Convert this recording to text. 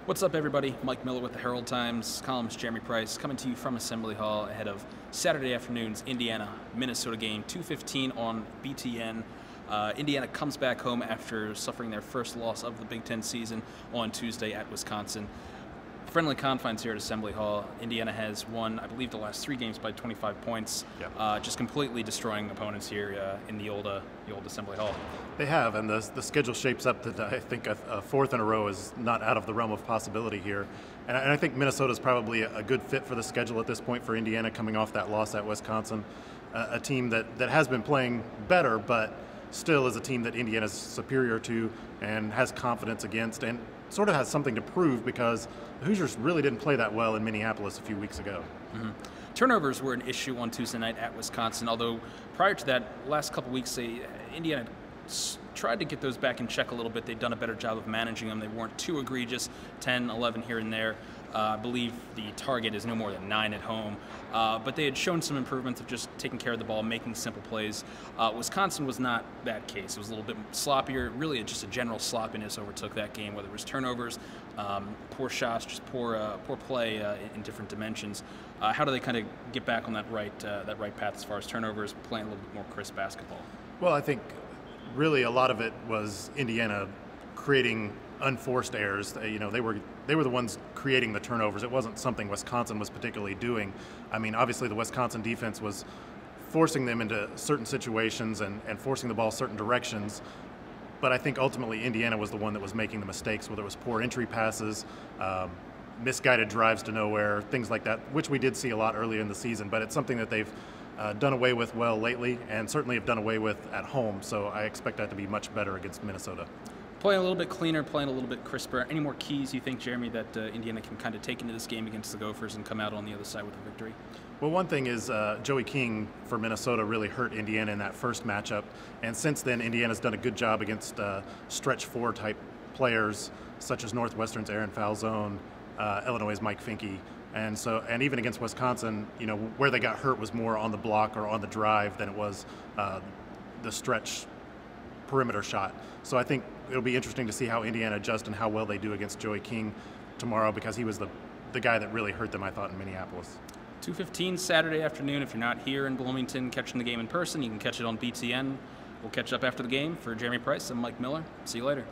What's up, everybody? Mike Miller with the Herald Times, columnist Jeremy Price, coming to you from Assembly Hall ahead of Saturday afternoon's Indiana-Minnesota game, 2:15 on BTN. Indiana comes back home after suffering their first loss of the Big Ten season on Tuesday at Wisconsin. Friendly confines here at Assembly Hall. Indiana has won, I believe, the last 3 games by 25 points, just completely destroying opponents here in the old Assembly Hall. They have, and the schedule shapes up that I think a fourth in a row is not out of the realm of possibility here. And I think Minnesota is probably a good fit for the schedule at this point for Indiana, coming off that loss at Wisconsin. A team that has been playing better, but still is a team that Indiana's superior to and has confidence against, and sort of has something to prove because the Hoosiers really didn't play that well in Minneapolis a few weeks ago. Turnovers were an issue on Tuesday night at Wisconsin, although prior to that, last couple weeks, Indiana tried to get those back in check a little bit. They'd done a better job of managing them. They weren't too egregious, 10, 11 here and there. I believe the target is no more than 9 at home. But they had shown some improvements of just taking care of the ball, making simple plays. Wisconsin was not that case. It was a little bit sloppier. Really, just a general sloppiness overtook that game, whether it was turnovers, poor shots, just poor play in different dimensions. How do they kind of get back on that right path as far as turnovers, playing a little bit more crisp basketball? Well, I think really a lot of it was Indiana creating unforced errors. They were the ones creating the turnovers. It wasn't something Wisconsin was particularly doing. I mean, obviously the Wisconsin defense was forcing them into certain situations and forcing the ball certain directions. But I think ultimately Indiana was the one that was making the mistakes, whether it was poor entry passes, misguided drives to nowhere, things like that, which we did see a lot earlier in the season. But it's something that they've done away with well lately, and certainly have done away with at home. So I expect that to be much better against Minnesota. Playing a little bit cleaner, playing a little bit crisper. Any more keys you think, Jeremy, that Indiana can kind of take into this game against the Gophers and come out on the other side with a victory? Well, one thing is Joey King for Minnesota really hurt Indiana in that first matchup, and since then Indiana's done a good job against stretch 4 type players such as Northwestern's Aaron Falzone, Illinois' Mike Finke. And even against Wisconsin, where they got hurt was more on the block or on the drive than it was the stretch perimeter shot. So I think it'll be interesting to see how Indiana adjusts and how well they do against Joey King tomorrow, because he was the guy that really hurt them, I thought, in Minneapolis. 2:15 Saturday afternoon. If you're not here in Bloomington catching the game in person, you can catch it on BTN. We'll catch up after the game. For Jeremy Price, I'm Mike Miller. See you later.